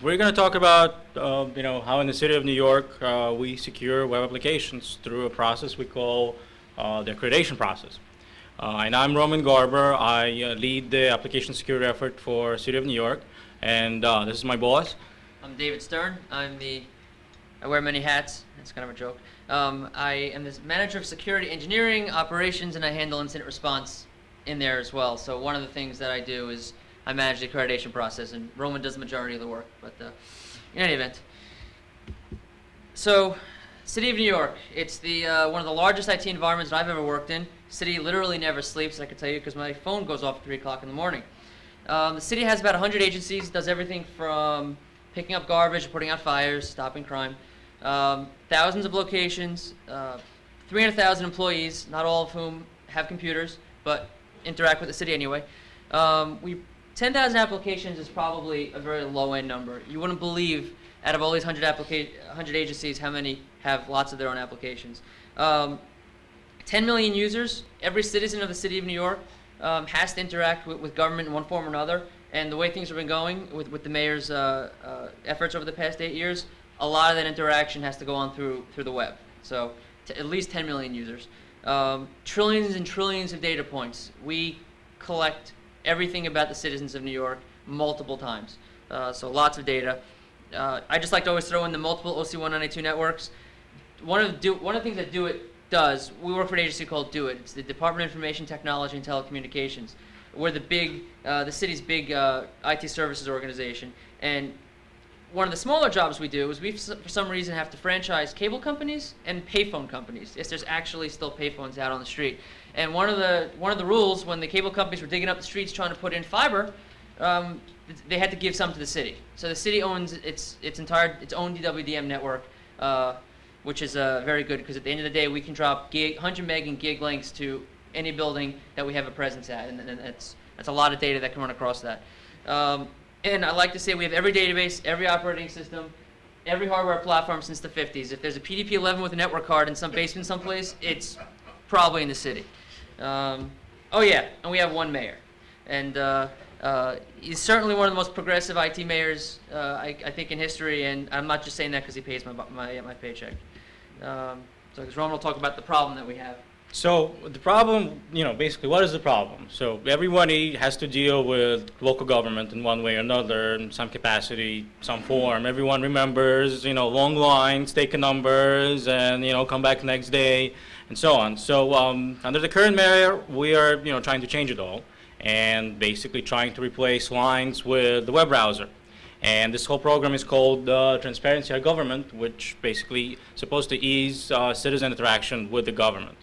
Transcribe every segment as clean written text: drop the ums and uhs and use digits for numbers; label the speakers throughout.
Speaker 1: We're going to talk about how in the city of New York we secure web applications through a process we call the accreditation process. And I'm Roman Garber. I lead the application security effort for City of New York, and this is my boss.
Speaker 2: I'm David Stern. I wear many hats. It's kind of a joke. I am the manager of security engineering operations, and I handle incident response in there as well. So one of the things that I do is I manage the accreditation process, and Roman does the majority of the work. But in any event, so City of New York, it's the one of the largest IT environments that I've ever worked in. City literally never sleeps, I can tell you, because my phone goes off at 3 o'clock in the morning. The city has about 100 agencies, does everything from picking up garbage, putting out fires, stopping crime. Thousands of locations, 300,000 employees, not all of whom have computers, but interact with the city anyway. 10,000 applications is probably a very low-end number. You wouldn't believe, out of all these 100 agencies, how many have lots of their own applications. 10 million users. Every citizen of the city of New York has to interact with government in one form or another. And the way things have been going with the mayor's efforts over the past 8 years, a lot of that interaction has to go on through the web. So at least 10 million users. Trillions and trillions of data points. We collect everything about the citizens of New York multiple times. So lots of data. I just like to always throw in the multiple OC192 networks. One of the things that DoIT does, we work for an agency called DoIT. It's the Department of Information Technology and Telecommunications. We're the city's big IT services organization. And one of the smaller jobs we do is we, for some reason, have to franchise cable companies and payphone companies. Yes, there's actually still payphones out on the street. And one of the rules when the cable companies were digging up the streets trying to put in fiber, they had to give some to the city. So the city owns its own DWDM network, which is very good because at the end of the day we can drop 100 meg and gig links to any building that we have a presence at, and that's a lot of data that can run across that. And I like to say we have every database, every operating system, every hardware platform since the 50s. If there's a PDP-11 with a network card in some basement someplace, it's probably in the city. Oh yeah, and we have one mayor. And he's certainly one of the most progressive IT mayors, I think, in history, and I'm not just saying that because he pays my paycheck. So because Roman will talk about the problem that we have.
Speaker 1: So the problem, basically, what is the problem? So everybody has to deal with local government in one way or another, in some capacity, some form. Everyone remembers, long lines, taking numbers, and, come back next day, and so on. So under the current mayor, we are, trying to change it all, and basically trying to replace lines with the web browser. And this whole program is called Transparency of Government, which basically is supposed to ease citizen interaction with the government.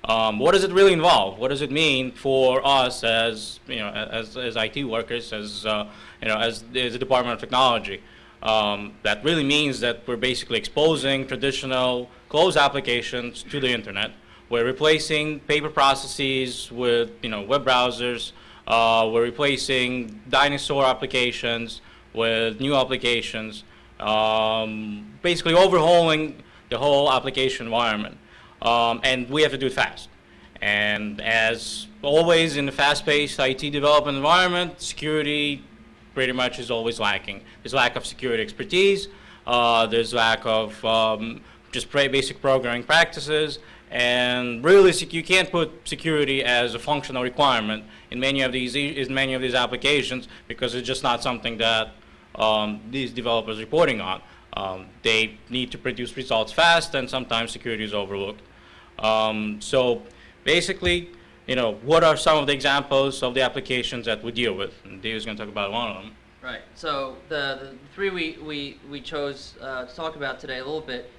Speaker 1: What does it really involve? What does it mean for us as as IT workers, as the Department of Technology? That really means that we're basically exposing traditional closed applications to the internet. We're replacing paper processes with web browsers. We're replacing dinosaur applications with new applications. Basically overhauling the whole application environment. And we have to do it fast. And as always in the fast-paced IT development environment, security pretty much is always lacking. There's lack of security expertise. There's lack of just basic programming practices. And really, you can't put security as a functional requirement in many of these applications because it's just not something that these developers are reporting on. They need to produce results fast, and sometimes security is overlooked. So basically, what are some of the examples of the applications that we deal with? And Dave's going to talk about one of them.
Speaker 2: Right. So the three we chose to talk about today a little bit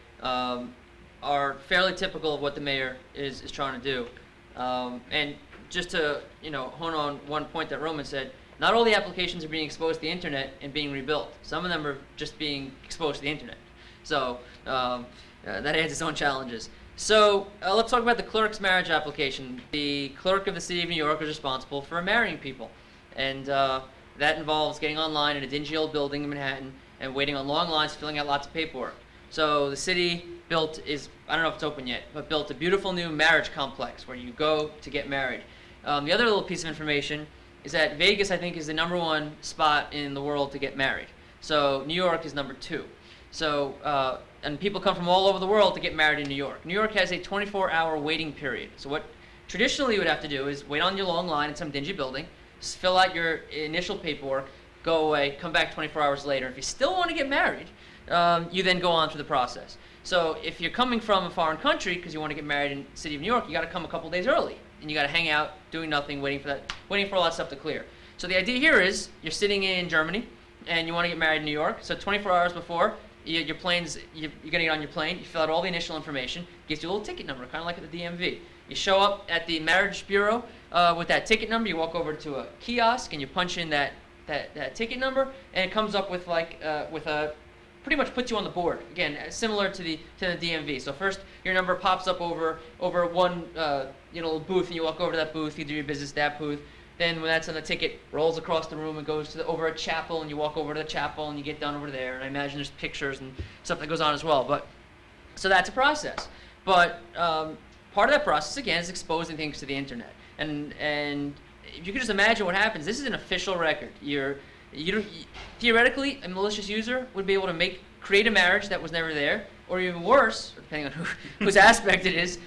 Speaker 2: are fairly typical of what the mayor is trying to do. And just to hone on one point that Roman said, not all the applications are being exposed to the internet and being rebuilt. Some of them are just being exposed to the internet. So that adds its own challenges. So let's talk about the clerk's marriage application. The clerk of the city of New York is responsible for marrying people. And that involves getting online in a dingy old building in Manhattan and waiting on long lines, filling out lots of paperwork. So the city I don't know if it's open yet, but built a beautiful new marriage complex where you go to get married. The other little piece of information is that Vegas, I think, is the #1 spot in the world to get married. So New York is number 2. So, and people come from all over the world to get married in New York. New York has a 24-hour waiting period. So what traditionally you would have to do is wait on your long line in some dingy building, fill out your initial paperwork, go away, come back 24 hours later. If you still want to get married, you then go on through the process. So if you're coming from a foreign country because you want to get married in the city of New York, you got to come a couple days early, and you got to hang out doing nothing, waiting for all that stuff to clear. So the idea here is you're sitting in Germany and you want to get married in New York. So 24 hours before, you're going to get on your plane, you fill out all the initial information, gives you a little ticket number, kind of like at the DMV. You show up at the marriage bureau with that ticket number, you walk over to a kiosk and you punch in that ticket number, and it comes up with pretty much puts you on the board. Again, similar to the DMV. So first, your number pops up over one little booth, and you walk over to that booth, you do your business at that booth. Then when that's on the ticket, rolls across the room and goes to over a chapel, and you walk over to the chapel and you get done over there. And I imagine there's pictures and stuff that goes on as well. But so that's a process. But part of that process again is exposing things to the internet. And if you can just imagine what happens, this is an official record. Theoretically, a malicious user would be able to create a marriage that was never there, or even worse, depending on whose aspect it is,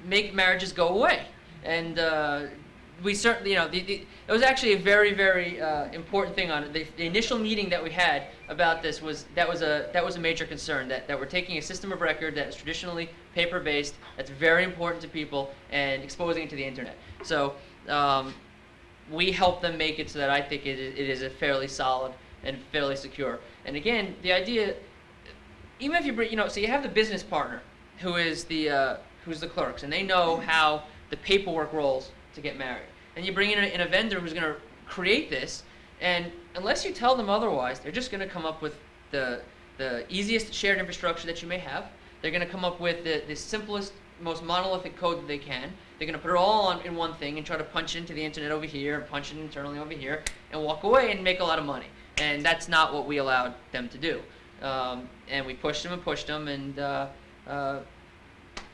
Speaker 2: make marriages go away. And we certainly, it was actually a very, very important thing on it. The initial meeting that we had about this was a major concern, that we're taking a system of record that is traditionally paper-based, that's very important to people, and exposing it to the internet. So we help them make it so that I think it is a fairly solid and fairly secure. And again, the idea, even if you bring, so you have the business partner who's the clerks, and they know how the paperwork rolls to get married. And you bring in a vendor who's going to create this, and unless you tell them otherwise, they're just going to come up with the easiest shared infrastructure that you may have. They're going to come up with the simplest, most monolithic code that they can. They're going to put it all in one thing and try to punch into the internet over here and punch it internally over here and walk away and make a lot of money. And that's not what we allowed them to do. And we pushed them, and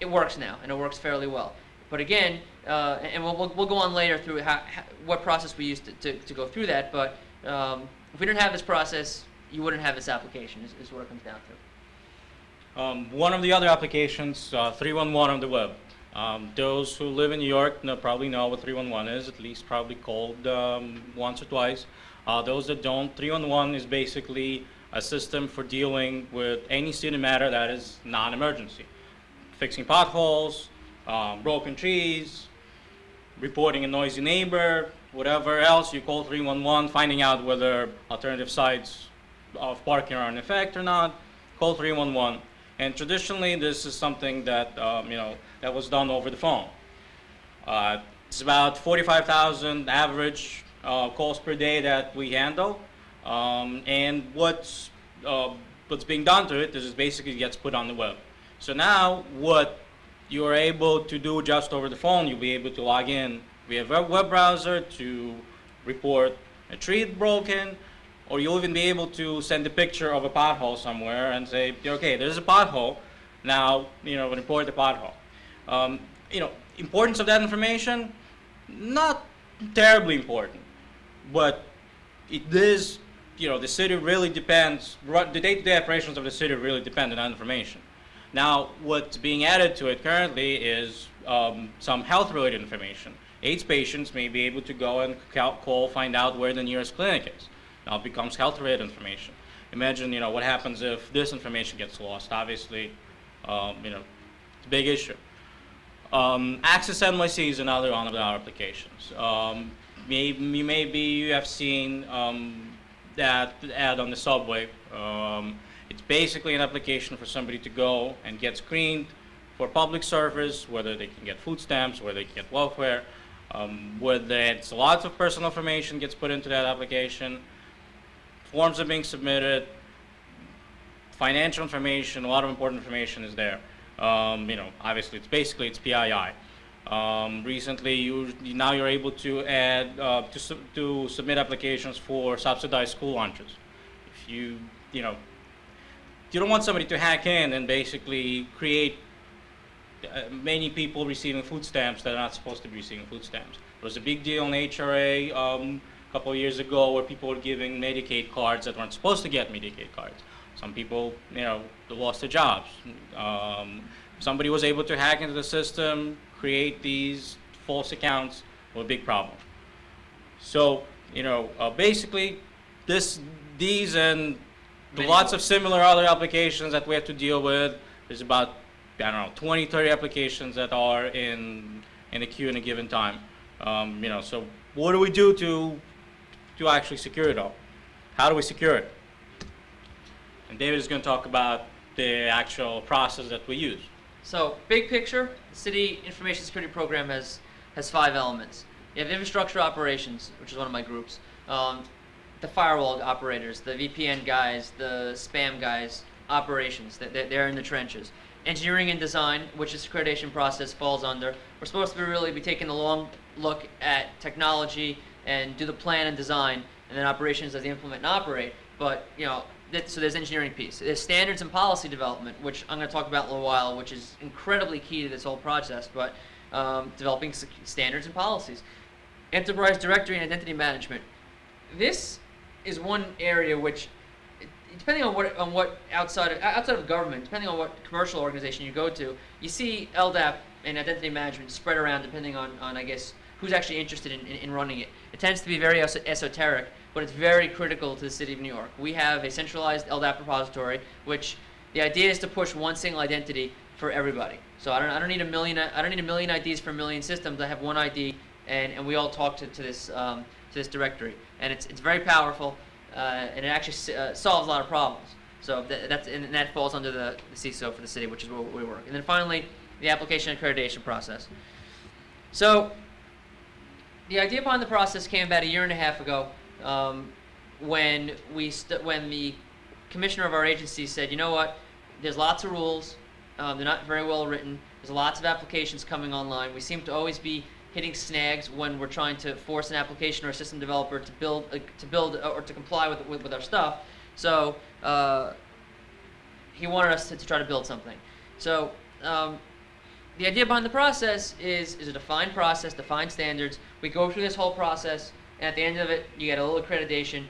Speaker 2: it works now, and it works fairly well. But again, and we'll go on later through what process we used to go through that. But if we didn't have this process, you wouldn't have this application, is what it comes down to.
Speaker 1: One of the other applications, 311 on the web. Those who live in New York probably know what 311 is, at least probably called once or twice. Those that don't, 311 is basically a system for dealing with any city matter that is non-emergency. Fixing potholes, broken trees, reporting a noisy neighbor, whatever else, you call 311, finding out whether alternative sites of parking are in effect or not, call 311. And traditionally, this is something that that was done over the phone. It's about 45,000 average calls per day that we handle, and what's being done to it is it basically gets put on the web. So now, what you are able to do just over the phone, you'll be able to log in via web browser to report a tree broken, or you'll even be able to send a picture of a pothole somewhere and say, okay, there's a pothole, now, report the pothole. Importance of that information, not terribly important, but it is, the city really depends, the day-to-day operations of the city really depend on that information. Now, what's being added to it currently is some health-related information. AIDS patients may be able to go and find out where the nearest clinic is. Now it becomes health-related information. Imagine, what happens if this information gets lost. Obviously, it's a big issue. Access NYC is another one of our applications. Maybe you have seen that ad on the subway. It's basically an application for somebody to go and get screened for public service, whether they can get food stamps, whether they can get welfare, whether it's lots of personal information gets put into that application. Forms are being submitted, financial information, a lot of important information is there. Obviously it's PII. Recently, now you're able to add to submit applications for subsidized school lunches. If you don't want somebody to hack in and basically create many people receiving food stamps that are not supposed to be receiving food stamps. There was a big deal in HRA a couple of years ago where people were giving Medicaid cards that weren't supposed to get Medicaid cards. Some people, you know, lost their jobs. Somebody was able to hack into the system, create these false accounts, were a big problem. So, you know, basically, these and lots of similar other applications that we have to deal with. There's about, I don't know, 20, 30 applications that are in the queue in a given time. You know, so what do we do to actually secure it all? How do we secure it? And David is going to talk about the actual process that we use.
Speaker 2: So, big picture, the city information security program has 5 elements. You have infrastructure operations, which is one of my groups, the firewall operators, the VPN guys, the spam guys, operations, they're in the trenches. Engineering and design, which this accreditation process falls under. We're supposed to really be taking a long look at technology and do the plan and design, and then operations as they implement and operate. But, you know, so there's engineering piece. There's standards and policy development, which I'm going to talk about in a little while, which is incredibly key to this whole process, but developing standards and policies. Enterprise directory and identity management. This is one area which, depending on what outside of government, depending on what commercial organization you go to, you see LDAP and identity management spread around depending on I guess, who's actually interested in running it. It tends to be very esoteric, but it's very critical to the city of New York. We have a centralized LDAP repository, which the idea is to push one single identity for everybody. So I don't need a million IDs for a million systems. I have one ID, and we all talk to this directory, and it's very powerful, and it actually solves a lot of problems. So that falls under the CISO for the city, which is where we work. And then finally, the application accreditation process. So the idea behind the process came about 1.5 years ago, when the commissioner of our agency said, you know what, there's lots of rules, they're not very well written, there's lots of applications coming online, we seem to always be hitting snags when we're trying to force an application or a system developer to build or to comply with our stuff. So he wanted us to try to build something. So the idea behind the process is a defined process, defined standards. We go through this whole process, and at the end of it, you get a little accreditation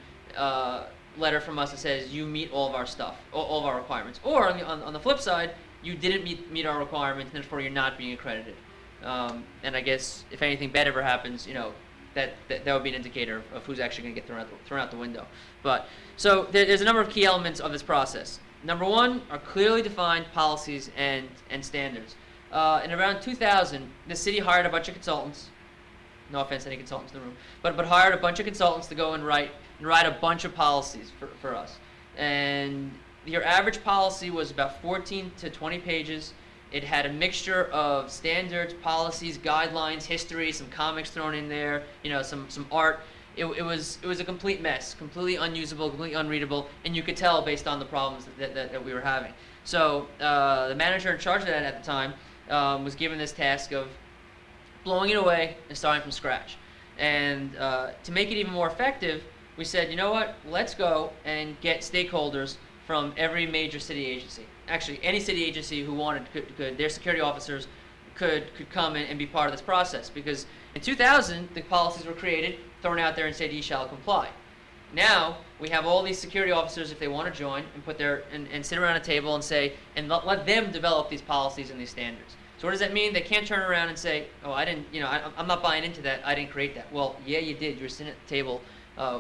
Speaker 2: letter from us that says you meet all of our stuff, all of our requirements. Or on the flip side, you didn't meet our requirements, and therefore you're not being accredited. And I guess if anything bad ever happens, you know, that would be an indicator of who's actually going to get thrown out the window. But so there's a number of key elements of this process. Number one are clearly defined policies and standards. In around 2000, the city hired a bunch of consultants. No offense to any consultants in the room, but hired a bunch of consultants to go and write a bunch of policies for us. And your average policy was about 14 to 20 pages. It had a mixture of standards, policies, guidelines, history, some comics thrown in there, you know, some art. It was a complete mess, completely unusable, completely unreadable, and you could tell based on the problems that we were having. So the manager in charge of that at the time was given this task of blowing it away and starting from scratch. And to make it even more effective, we said, you know what, let's go and get stakeholders from every major city agency. Actually, any city agency who wanted could their security officers could come and be part of this process. Because in 2000, the policies were created, thrown out there, and said, "Ye shall comply." Now we have all these security officers, if they want to join, and put and sit around a table and say, and let them develop these policies and these standards. So what does that mean? They can't turn around and say, "Oh, I didn't, you know, I'm not buying into that. I didn't create that." Well, yeah, you did. You were sitting at the table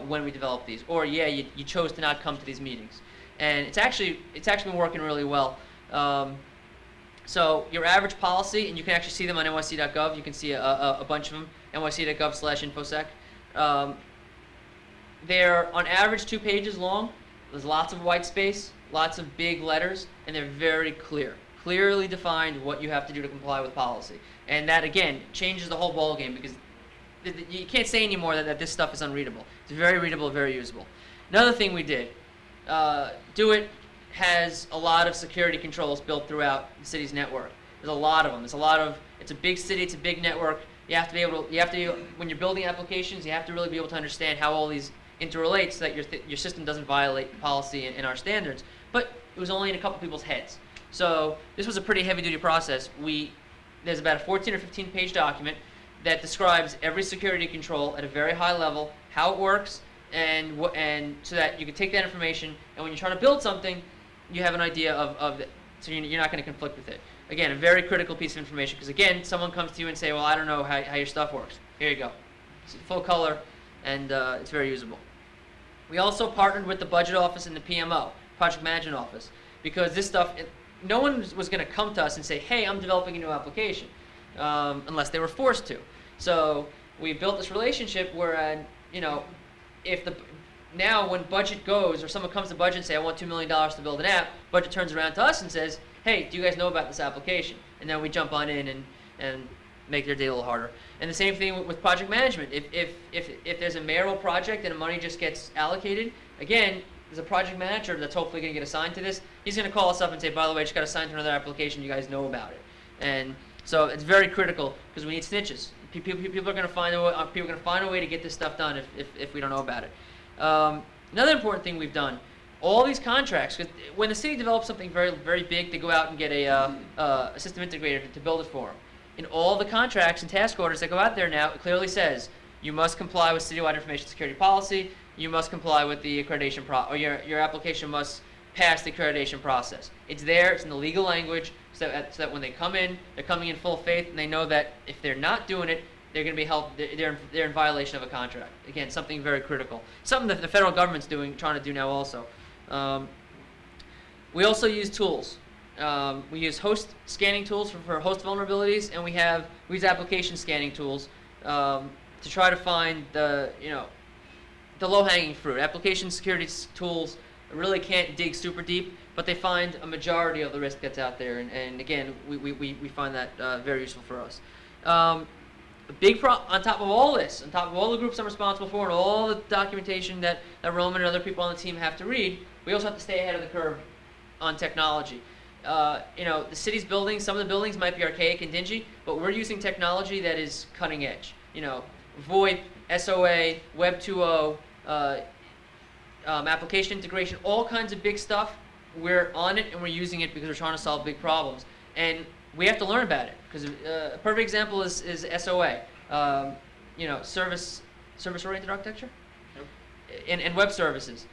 Speaker 2: when we developed these, or yeah, you chose to not come to these meetings. And it's actually been working really well. So your average policy, and you can actually see them on nyc.gov. You can see a bunch of them, nyc.gov/infosec. They're on average 2 pages long. There's lots of white space, lots of big letters, and they're very clear. Clearly defined what you have to do to comply with policy. And that, again, changes the whole ballgame, because you can't say anymore that this stuff is unreadable. It's very readable, very usable. Another thing we did, Do It has a lot of security controls built throughout the city's network. There's a lot of them. It's a big city, it's a big network. You have to be able to, when you're building applications, you have to really be able to understand how all these interrelate so that your system doesn't violate policy and our standards. But it was only in a couple people's heads. So this was a pretty heavy-duty process. There's about a 14 or 15 page document that describes every security control at a very high level, how it works, and so that you can take that information, and when you're trying to build something, you have an idea of it, so you're not going to conflict with it. Again, a very critical piece of information, because again, someone comes to you and say, well, I don't know how your stuff works. Here you go. It's full color, and it's very usable. We also partnered with the budget office and the PMO, project management office, because this stuff, no one was going to come to us and say, hey, I'm developing a new application, unless they were forced to. So we built this relationship where, you know, now when budget goes, or someone comes to budget and say, I want $2 million to build an app, budget turns around to us and says, hey, do you guys know about this application? And then we jump on in and make their day a little harder. And the same thing with project management. If there's a mayoral project and the money just gets allocated, again, there's a project manager that's hopefully going to get assigned to this. He's going to call us up and say, by the way, I just got assigned to another application. You guys know about it. And so it's very critical because we need snitches. People are going to find a way to get this stuff done if we don't know about it. Another important thing we've done, all these contracts, because when the city develops something very, very big, they go out and get a system integrator to build it for them. In all the contracts and task orders that go out there now, it clearly says you must comply with citywide information security policy. You must comply with the accreditation or your application must pass the accreditation process. It's there. It's in the legal language, so that when they come in, they're coming in full faith, and they know that if they're not doing it, they're going to be held. They're in violation of a contract. Again, something very critical. Something that the federal government's trying to do now also. We also use tools. We use host scanning tools for host vulnerabilities, and we use application scanning tools to try to find the low-hanging fruit. Application security tools really can't dig super deep, but they find a majority of the risk that's out there, and again, we find that very useful for us. On top of all this, on top of all the groups I'm responsible for, and all the documentation that Roman and other people on the team have to read, we also have to stay ahead of the curve on technology. The city's buildings, some of the buildings might be archaic and dingy, but we're using technology that is cutting edge. VoIP, SOA, Web 2.0, application integration, all kinds of big stuff. We're on it and we're using it because we're trying to solve big problems. And we have to learn about it, because a perfect example is SOA, service-oriented architecture, and web services.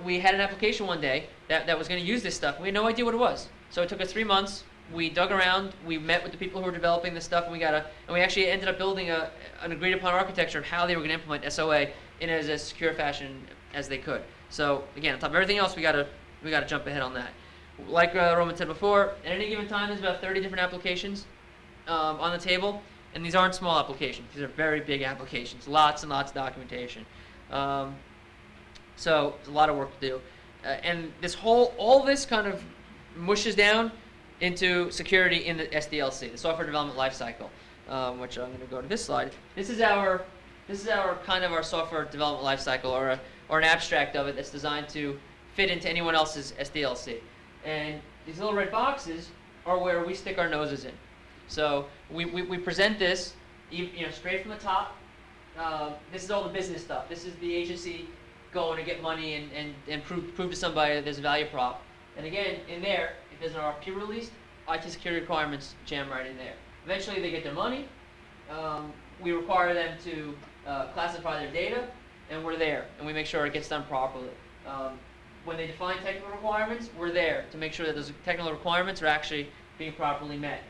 Speaker 2: We had an application one day that was going to use this stuff. We had no idea what it was. So it took us 3 months. We dug around. We met with the people who were developing this stuff, and we actually ended up building an agreed-upon architecture of how they were going to implement SOA in as a secure fashion as they could. So again, on top of everything else, we got to jump ahead on that. Like Roman said before, at any given time, there's about 30 different applications on the table, and these aren't small applications. These are very big applications, lots and lots of documentation. So there's a lot of work to do. And all this kind of mushes down into security in the SDLC, the software development lifecycle, which I'm going to go to this slide. This is our kind of our software development lifecycle, or an abstract of it that's designed to fit into anyone else's SDLC. And these little red boxes are where we stick our noses in. So we present this, straight from the top. This is all the business stuff. This is the agency going to get money and prove to somebody that there's a value prop. And again, in there, if there's an RFP released, IT security requirements jam right in there. Eventually, they get their money. We require them to classify their data, and we're there, and we make sure it gets done properly. When they define technical requirements, we're there to make sure that those technical requirements are actually being properly met.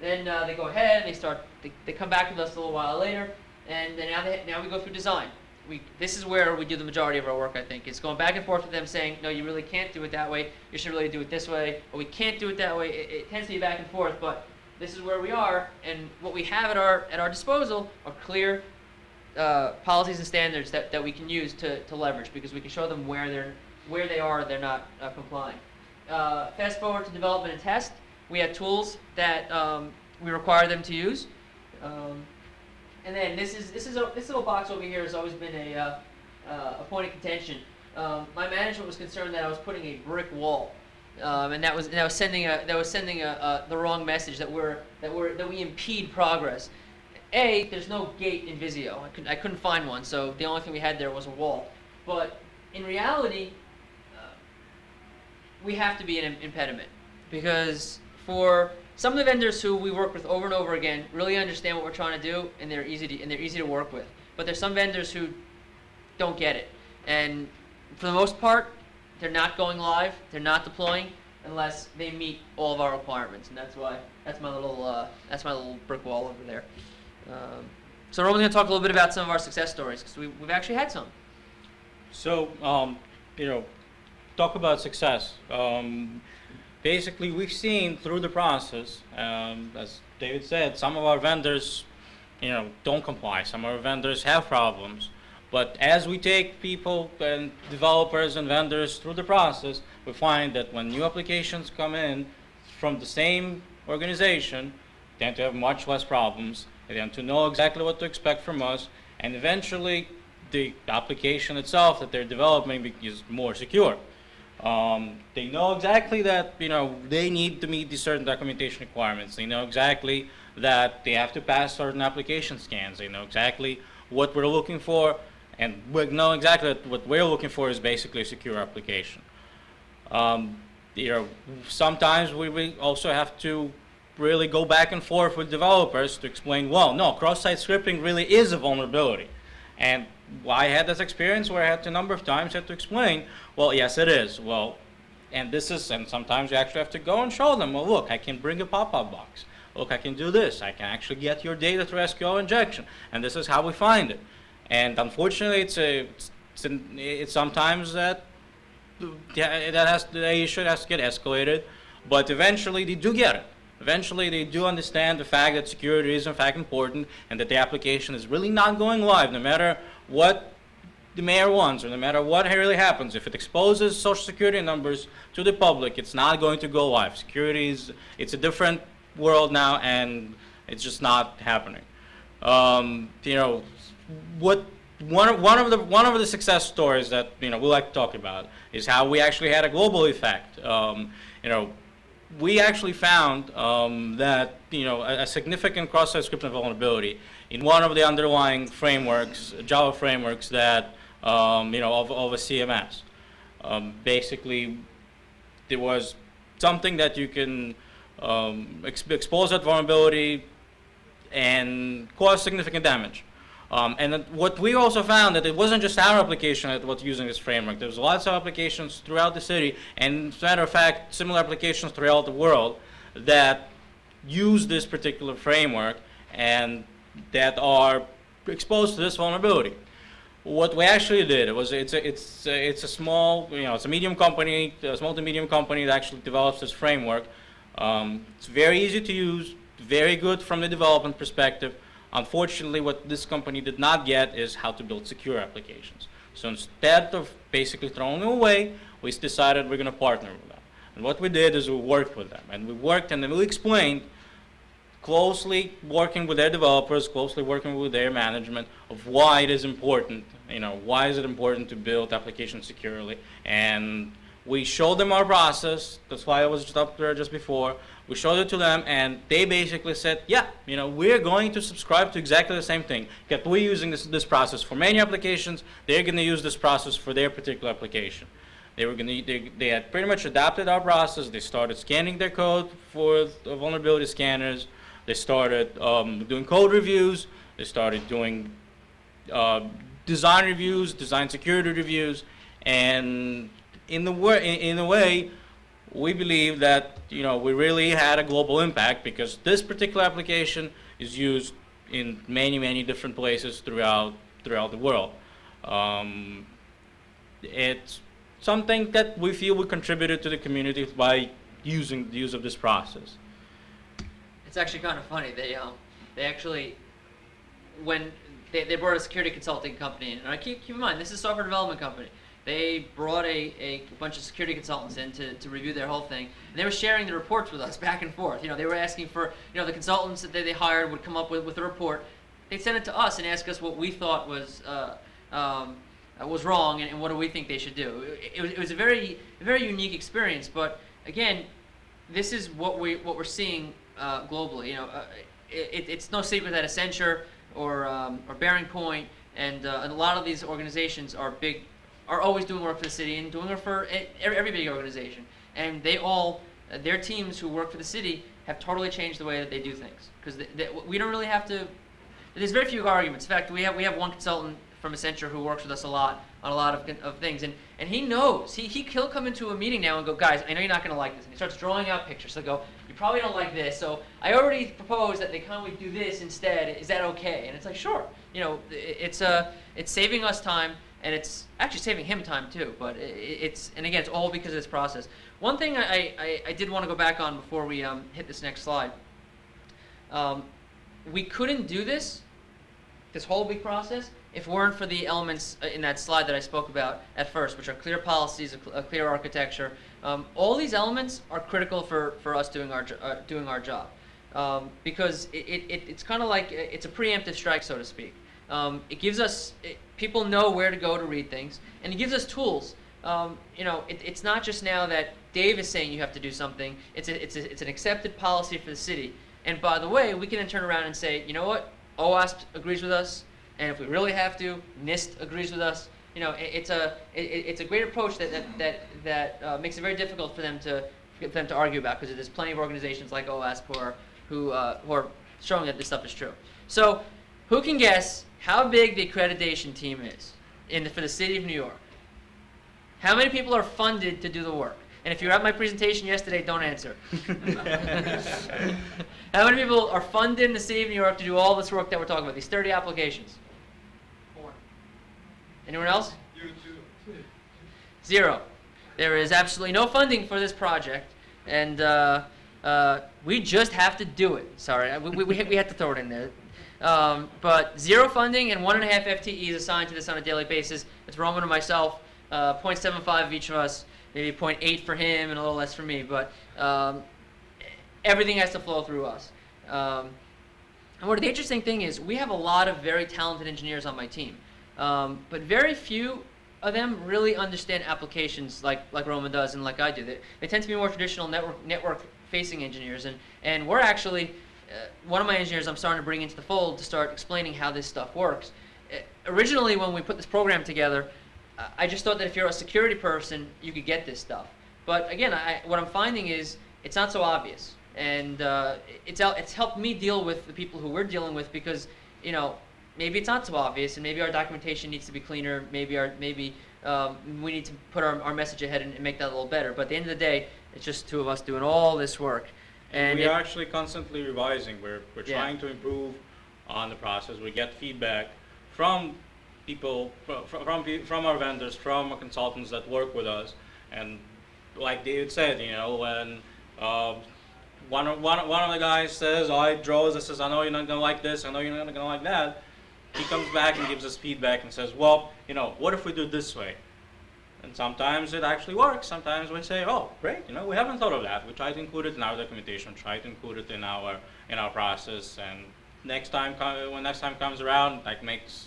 Speaker 2: Then they go ahead and they come back with us a little while later, and then now we go through design. This is where we do the majority of our work, I think. It's going back and forth with them saying, no, you really can't do it that way. You should really do it this way. Or we can't do it that way. It tends to be back and forth, but this is where we are, and what we have at our disposal are clear policies and standards that we can use to leverage, because we can show them where they're not complying. Fast forward to development and test. We have tools that we require them to use. And then this little box over here has always been a point of contention. My management was concerned that I was putting a brick wall, and that was sending the wrong message that we impede progress. There's no gate in Visio. I couldn't find one, so the only thing we had there was a wall. But in reality, we have to be an impediment, because for some of the vendors who we work with over and over again really understand what we're trying to do, and they're easy to work with. But there's some vendors who don't get it, and for the most part, they're not going live, they're not deploying unless they meet all of our requirements, and that's my little brick wall over there. So Roman's going to talk a little bit about some of our success stories, because we've actually had some.
Speaker 1: So, talk about success. Basically, we've seen through the process, as David said, some of our vendors, don't comply. Some of our vendors have problems. But as we take people and developers and vendors through the process, we find that when new applications come in from the same organization, they tend to have much less problems. They tend to know exactly what to expect from us, and eventually the application itself that they're developing is more secure. They know exactly that they need to meet these certain documentation requirements. They know exactly that they have to pass certain application scans. They know exactly what we're looking for, and we know exactly that what we're looking for is basically a secure application. Sometimes we also have to really go back and forth with developers to explain, well, no, cross-site scripting really is a vulnerability. And I had this experience where I had to a number of times had to explain, well, yes, it is. Well, and sometimes you actually have to go and show them, well, look, I can bring a pop-up box. Look, I can do this. I can actually get your data through SQL injection, and this is how we find it. And unfortunately, it's sometimes that the issue has to get escalated, but eventually they do get it. Eventually, they do understand the fact that security is in fact important, and that the application is really not going live, no matter what the mayor wants, or no matter what really happens. If it exposes social security numbers to the public, it's not going to go live. Security it's a different world now, and it's just not happening. One of the success stories that we like to talk about is how we actually had a global effect. We actually found that a significant cross-site scripting vulnerability in one of the underlying frameworks, Java frameworks that of a CMS. Basically, there was something that you can expose that vulnerability and cause significant damage. And what we also found that it wasn't just our application that was using this framework. There was lots of applications throughout the city, and as a matter of fact, similar applications throughout the world that use this particular framework and that are exposed to this vulnerability. What we actually did was it's a small it's a medium company, a small to medium company that actually develops this framework. It's very easy to use, very good from the development perspective. Unfortunately, what this company did not get is how to build secure applications. So instead of basically throwing them away, we decided we're going to partner with them. And what we did is we worked with them. And we worked and then we explained, closely working with their developers, closely working with their management, of why it is important. Why is it important to build applications securely? And we showed them our process. That's why I was just up there just before. We showed it to them, and they basically said, yeah, we're going to subscribe to exactly the same thing. Because we're using this process for many applications. They're going to use this process for their particular application. They had pretty much adapted our process. They started scanning their code for the vulnerability scanners. They started doing code reviews. They started doing design reviews, design security reviews, and in a way, we believe that we really had a global impact, because this particular application is used in many different places throughout the world. It's something that we feel we contributed to the community by using the use of this process.
Speaker 2: It's actually kind of funny. They actually, when they brought a security consulting company in, and keep in mind, this is a software development company. They brought a bunch of security consultants in to review their whole thing, and they were sharing the reports with us back and forth. They were asking for, the consultants that they hired would come up with a report. They'd send it to us and ask us what we thought was wrong, and what do we think they should do. It was a very unique experience. But again, this is what we're seeing globally. It's no secret that Accenture or Bearing Point and a lot of these organizations are always doing work for the city and doing work for every big organization. And they all, their teams who work for the city have totally changed the way that they do things. Because we don't really have to. There's very few arguments. In fact, we have one consultant from Accenture who works with us a lot on a lot of things, and he knows. He'll come into a meeting now and go, guys, I know you're not going to like this, and he starts drawing out pictures. He'll go, you probably don't like this, so I already proposed that they kind of do this instead. Is that okay? And it's like, sure. You know, it's saving us time, and it's actually saving him time too. But and again, it's all because of this process. One thing I did want to go back on before we hit this next slide. We couldn't do this whole big process, if it weren't for the elements in that slide that I spoke about at first, which are clear policies, a clear architecture. All these elements are critical for us doing our job, because it's kind of like it's a preemptive strike, so to speak. It gives us people know where to go to read things, and it gives us tools. You know, it's not just now that Dave is saying you have to do something. It's an accepted policy for the city. And by the way, we can then turn around and say, you know what, Owasp agrees with us, and if we really have to, NIST agrees with us. You know, it's a great approach that makes it very difficult for them to argue about, because there's plenty of organizations like Owasp who are showing that this stuff is true. So, who can guess how big the accreditation team is for the city of New York? How many people are funded to do the work? And if you were at my presentation yesterday, don't answer. How many people are funded in the city of New York to do all this work that we're talking about, these 30 applications? 4. Anyone else?
Speaker 3: You too.
Speaker 2: 0. There is absolutely no funding for this project, and we just have to do it. Sorry, we had to throw it in there. But 0 funding and 1.5 FTEs assigned to this on a daily basis. It's Roman and myself, 0.75 of each of us. Maybe 0.8 for him and a little less for me, but everything has to flow through us. And what the interesting thing is, we have a lot of very talented engineers on my team, but very few of them really understand applications like Roman does and like I do. They tend to be more traditional network-facing engineers, and we're actually, one of my engineers I'm starting to bring into the fold to start explaining how this stuff works. Originally, when we put this program together, I just thought that if you're a security person, you could get this stuff. But again, what I'm finding is it's not so obvious, and it's helped me deal with the people who we're dealing with, because you know, maybe it's not so obvious, and maybe our documentation needs to be cleaner. Maybe we need to put our message ahead and make that a little better. But at the end of the day, it's just 2 of us doing all this work. And
Speaker 1: we are actually constantly revising. We're trying to improve on the process. We get feedback from people, from our vendors, from our consultants that work with us, and like David said, you know, when one of the guys says, "Oh, I draws," says, "I know you're not gonna like this. I know you're not gonna like that," he comes back and gives us feedback and says, "Well, you know, what if we do it this way?" And sometimes it actually works. Sometimes we say, "Oh, great, you know, we haven't thought of that. We try to include it in our documentation, try to include it in our process, and next time comes around, like makes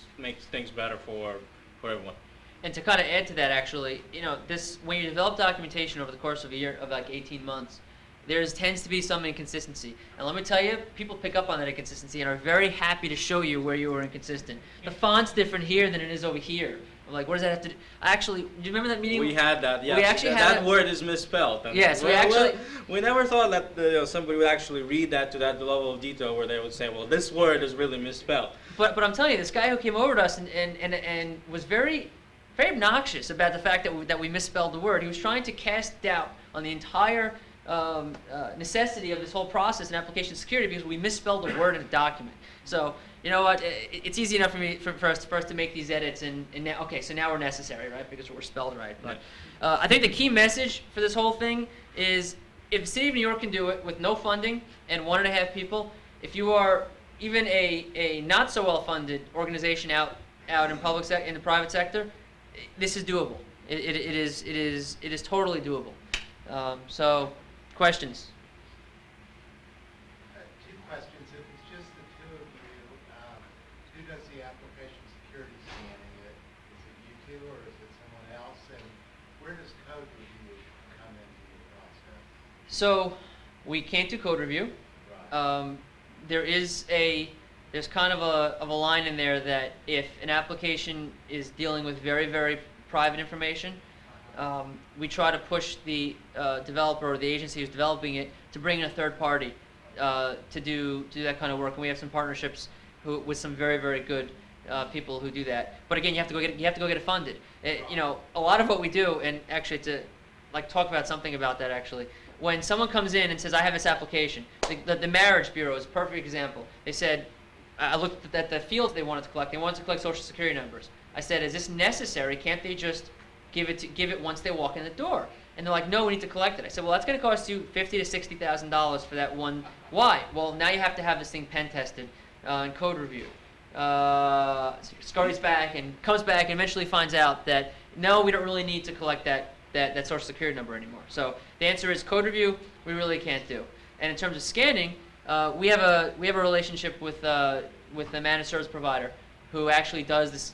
Speaker 1: things better for everyone."
Speaker 2: And to kind of add to that, actually, you know, when you develop documentation over the course of a year, of like 18 months, there tends to be some inconsistency. And let me tell you, people pick up on that inconsistency and are very happy to show you where you were inconsistent. The font's different here than it is over here. I'm like, what does that have to do? Actually, do you remember that meeting?
Speaker 1: We had that, yeah.
Speaker 2: We actually had
Speaker 1: that word is misspelled. And
Speaker 2: yes,
Speaker 1: we never thought that somebody would actually read that to that level of detail where they would say, well, this word is really misspelled.
Speaker 2: But I'm telling you, this guy who came over to us and was very, very obnoxious about the fact that we misspelled the word. He was trying to cast doubt on the entire necessity of this whole process in application security because we misspelled a word in a document. So you know what? It's easy enough for us to make these edits, and now, okay, so now we're necessary, right? Because we're spelled right. But I think the key message for this whole thing is, if the city of New York can do it with no funding and 1.5 people, if you are even a not so well funded organization out in in the private sector, this is doable. It is totally doable. So, questions?
Speaker 3: 2 questions. If it's just the 2 of you, who does the application security scanning? Is it you 2 or is it someone else? And where does code review come into the process?
Speaker 2: So, we can't do code review.
Speaker 3: Right.
Speaker 2: There's kind of a line in there that if an application is dealing with very, very private information, we try to push the developer or the agency who's developing it to bring in a third party to do that kind of work, and we have some partnerships with some very, very good people who do that. But again, you have to go get it funded. You know, a lot of what we do, and actually to like talk about something about that actually. When someone comes in and says, I have this application, the Marriage Bureau is a perfect example. They said, I looked at the fields they wanted to collect. They wanted to collect Social Security numbers. I said, is this necessary? Can't they just give it once they walk in the door? And they're like, no, we need to collect it. I said, well, that's going to cost you $50,000 to $60,000 for that one. Why? Well, now you have to have this thing pen tested and code reviewed. Scurries back and comes back and eventually finds out that no, we don't really need to collect that Social Security number anymore. So the answer is code review. We really can't do. And in terms of scanning, we have a relationship with the managed service provider who actually does this.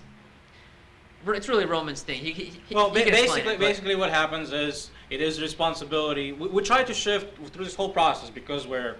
Speaker 2: It's really Roman's thing.
Speaker 1: Basically what happens is it is responsibility. We try to shift through this whole process because we're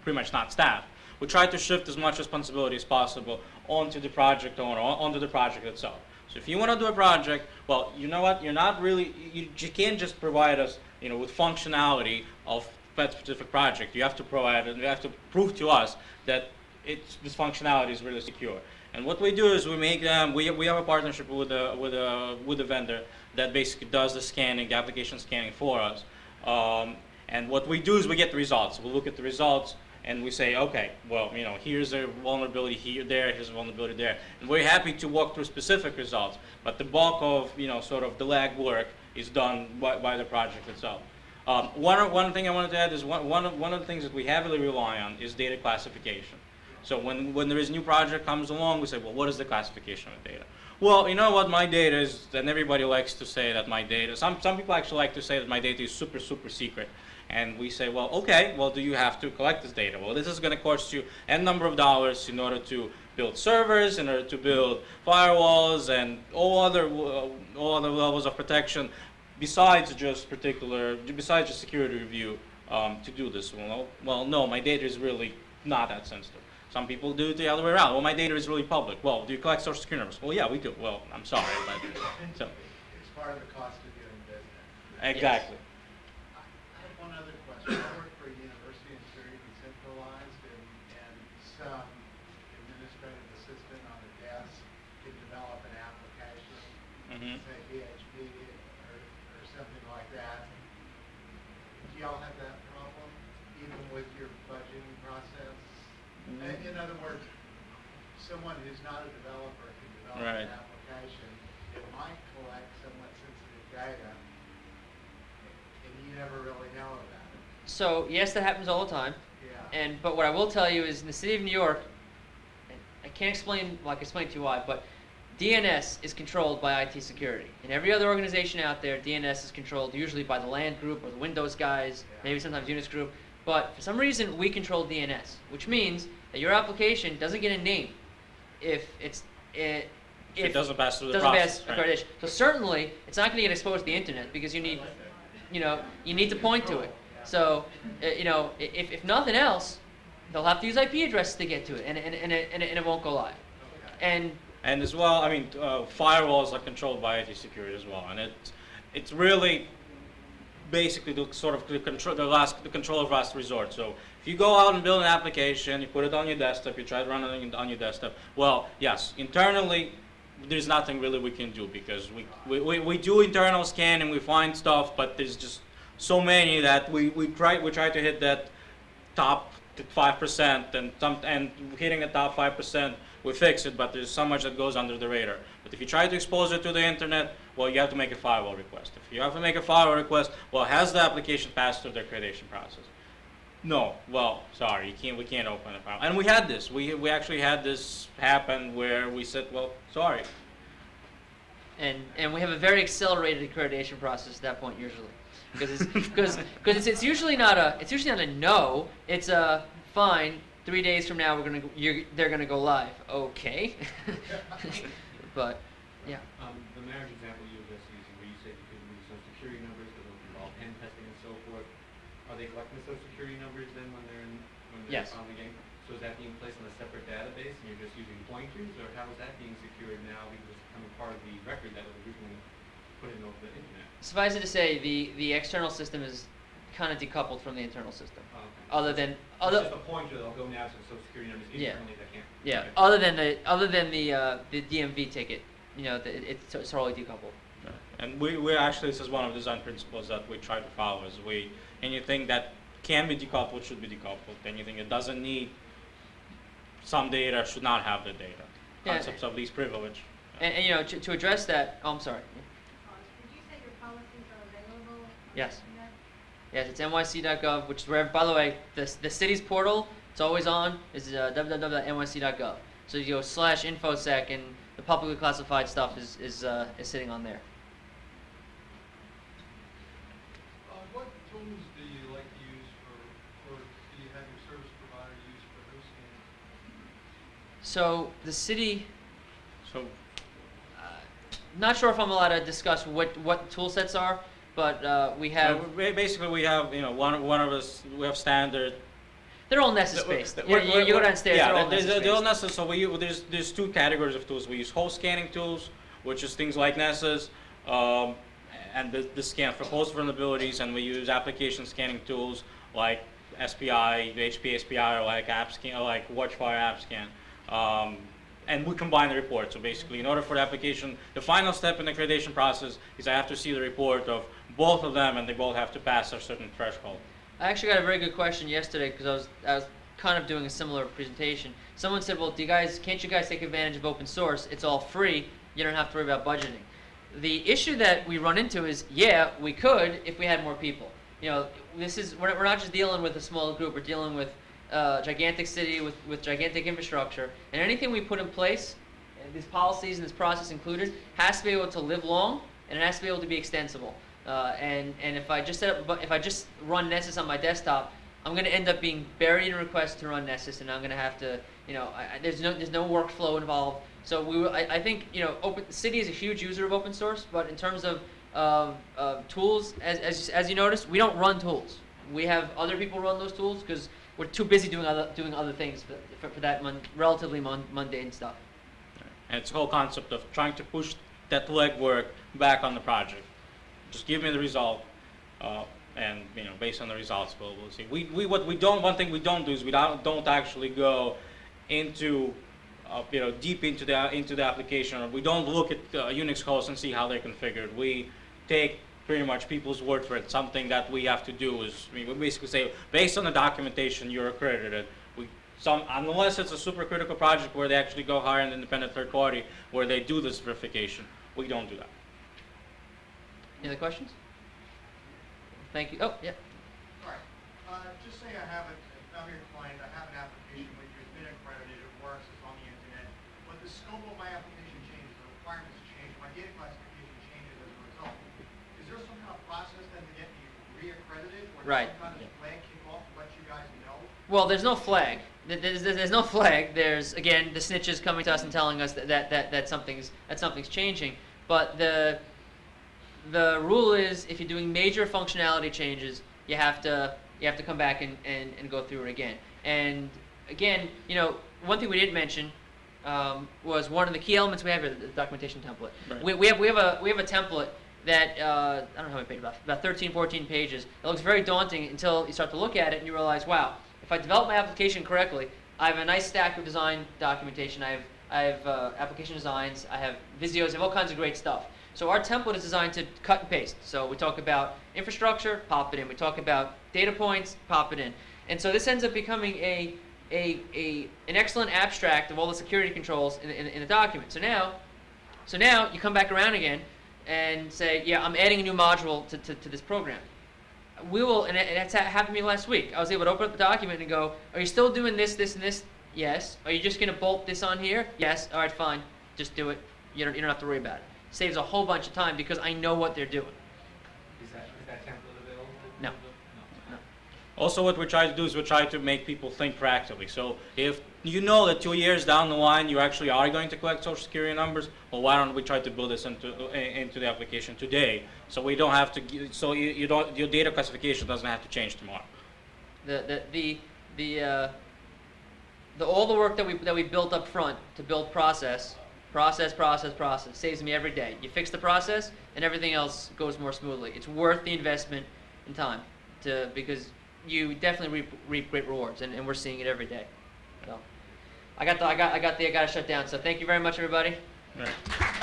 Speaker 1: pretty much not staff. We try to shift as much responsibility as possible onto the project owner, onto the project itself. So if you want to do a project, well, you know what? You're not really. You can't just provide us, you know, with functionality of that specific project. You have to provide, and you have to prove to us that this functionality is really secure. And what we do is we make them. We have a partnership with a vendor that basically does the scanning, the application scanning for us. And what we do is we get the results. We look at the results and we say, okay, well, you know, here's a vulnerability here's a vulnerability there, and we're happy to walk through specific results. But the bulk of, you know, sort of the lag work is done by the project itself. One thing I wanted to add is one of the things that we heavily rely on is data classification. So when there is a new project comes along, we say, well, what is the classification of data? Well, you know what my data is, and everybody likes to say that my data, some people actually like to say that my data is super, super secret. And we say, well, okay, well, do you have to collect this data? Well, this is going to cost you N number of dollars in order to build servers, in order to build firewalls, and all other levels of protection, besides just security review to do this. Well, no, my data is really not that sensitive. Some people do it the other way around. Well, my data is really public. Well, do you collect Social Security numbers? Well, yeah, we do. Well, I'm sorry, but so.
Speaker 3: It's part of the cost of doing business.
Speaker 1: Exactly.
Speaker 3: I have one other question. I work for a university and it's very decentralized, and some administrative assistant on a desk can develop an application, say PHP or something like that. Do y'all have that problem, even with your budgeting process? In other words, someone who's not a developer can develop an application that might collect somewhat sensitive data, and you never really know about it.
Speaker 2: So yes, that happens all the time.
Speaker 3: Yeah.
Speaker 2: But what I will tell you is in the city of New York, and I can't explain to you why, but DNS is controlled by IT security. In every other organization out there, DNS is controlled usually by the LAN group or the Windows guys, maybe sometimes Unix group. But for some reason, we control DNS, which means that your application doesn't get a name if it
Speaker 1: doesn't pass through the process.
Speaker 2: Accreditation. So certainly, it's not going to get exposed to the internet because you need to point to it. So, if nothing else, they'll have to use IP addresses to get to it, and it won't go live. And
Speaker 1: as well, I mean, firewalls are controlled by IT security as well, and it's really basically the control of last resort. So if you go out and build an application, you put it on your desktop, you try to run it on your desktop. Well, yes, internally there's nothing really we can do because we do internal scanning, we find stuff, but there's just so many that we try to hit that top 5%, and hitting the top 5%, we fix it, but there's so much that goes under the radar. But if you try to expose it to the internet, well, you have to make a firewall request. If you have to make a firewall request, well, has the application passed through the accreditation process? No. Well, sorry, we can't open a firewall. And we had this. We actually had this happen where we said, well, sorry.
Speaker 2: And we have a very accelerated accreditation process at that point usually, because it's usually not a no. It's a fine. 3 days from now, they're gonna go live. Okay, but yeah.
Speaker 4: The marriage example you were just using, where you said you could use Social Security numbers because it involve pen testing and so forth. Are they collecting the Social Security numbers then when they're
Speaker 2: Yes.
Speaker 4: on the game? So is that being placed on a separate database and you're just using pointers, or how is that being secured now because it's becoming part of the record that was originally put in over the internet?
Speaker 2: Suffice it to say, the external system is kind of decoupled from the internal system.
Speaker 4: Oh, okay.
Speaker 2: Other than
Speaker 4: It's
Speaker 2: other
Speaker 4: just a pointer that'll go now to the social security numbers
Speaker 2: Yeah.
Speaker 4: internally that can't.
Speaker 2: yeah,
Speaker 4: Okay.
Speaker 2: other than the DMV ticket, it's totally decoupled.
Speaker 1: And we actually, this is one of the design principles that we try to follow, is anything that can be decoupled should be decoupled. Anything that doesn't need some data should not have the data.
Speaker 2: Yeah.
Speaker 1: Concepts of least privilege.
Speaker 2: And to address that, oh, I'm sorry.
Speaker 5: Did you say your policies are available on the
Speaker 2: Yes.
Speaker 5: internet?
Speaker 2: Yes, it's nyc.gov, which is where, by the way, the city's portal, it's always on, is www.nyc.gov. So you go /infosec, and the publicly classified stuff is sitting on there.
Speaker 6: What tools do you like to use or do you have your service provider use for those scanning?
Speaker 2: So the city,
Speaker 1: So
Speaker 2: not sure if I'm allowed to discuss what tool sets are, but we have,
Speaker 1: basically we have, one of us, we have standard.
Speaker 2: they're all Nessus based. You
Speaker 1: We're-
Speaker 2: go downstairs,
Speaker 1: yeah,
Speaker 2: they're all Nessus
Speaker 1: they're all
Speaker 2: based.
Speaker 1: Nessus. So there's two categories of tools. We use host scanning tools, which is things like Nessus, and the scan for host vulnerabilities, and we use application scanning tools like SPI, the HP SPI, or like AppScan, or like Watchfire AppScan. And we combine the report. So basically, in order for the application, the final step in the accreditation process is I have to see the report of both of them, and they both have to pass a certain threshold.
Speaker 2: I actually got a very good question yesterday because I was kind of doing a similar presentation. Someone said, "Well, can't you guys take advantage of open source? It's all free. You don't have to worry about budgeting." The issue that we run into is, yeah, we could if we had more people. We're not just dealing with a small group. We're dealing with a gigantic city with gigantic infrastructure, and anything we put in place, these policies and this process included, has to be able to live long, and it has to be able to be extensible. And if I just run Nessus on my desktop, I'm going to end up being buried in requests to run Nessus, and I'm going to have to, there's no workflow involved. So I think the city is a huge user of open source, but in terms of tools, as you noticed, we don't run tools. We have other people run those tools because we're too busy doing other things for that relatively mundane stuff.
Speaker 1: And it's the whole concept of trying to push that legwork back on the project. Just give me the result, and based on the results, we'll see. One thing we don't do is we don't actually go into, deep into the application, or we don't look at Unix hosts and see how they're configured. We take pretty much people's word for it. Something that we have to do is we basically say, based on the documentation, you're accredited. Unless it's a super critical project where they actually go hire an independent third party where they do this verification, we don't do that.
Speaker 2: Any other questions? Thank you. Oh, yeah.
Speaker 3: All right. Just say I'm your client, I have an application with you, it's been accredited, it works, it's on the internet, but the scope of my application changes, the requirements change, my data classification changes as a result. Is there some kind of process then to get me reaccredited, or
Speaker 2: Right.
Speaker 3: some kind of flag kick off to let you guys know?
Speaker 2: Well, there's no flag. There's no flag. There's, again, the snitches coming to us and telling us that something's changing. But the rule is, if you're doing major functionality changes, you have to come back and go through it again. And again, one thing we didn't mention was one of the key elements we have here, the documentation template.
Speaker 1: Right.
Speaker 2: We have a template that I don't know how many pages, about 13, 14 pages. It looks very daunting until you start to look at it and you realize, wow, if I develop my application correctly, I have a nice stack of design documentation. I have application designs. I have Visios. I have all kinds of great stuff. So our template is designed to cut and paste. So we talk about infrastructure, pop it in. We talk about data points, pop it in. And so this ends up becoming an excellent abstract of all the security controls in a document. So now you come back around again and say, yeah, I'm adding a new module to this program. We will, and that's happened to me last week. I was able to open up the document and go, are you still doing this, this, and this? Yes. Are you just going to bolt this on here? Yes. All right, fine. Just do it. You don't have to worry about it. Saves a whole bunch of time because I know what they're doing.
Speaker 4: Is that template available?
Speaker 2: No.
Speaker 4: No.
Speaker 1: Also, what we try to do is we try to make people think practically. So if you know that 2 years down the line you actually are going to collect social security numbers, well, why don't we try to build this into the application today, so we don't have to, your data classification doesn't have to change tomorrow.
Speaker 2: All the work that we built up front to build process saves me every day. You fix the process and everything else goes more smoothly. It's worth the investment in time. because you definitely reap great rewards, and we're seeing it every day. So I got to shut down. So thank you very much, everybody.
Speaker 1: Right.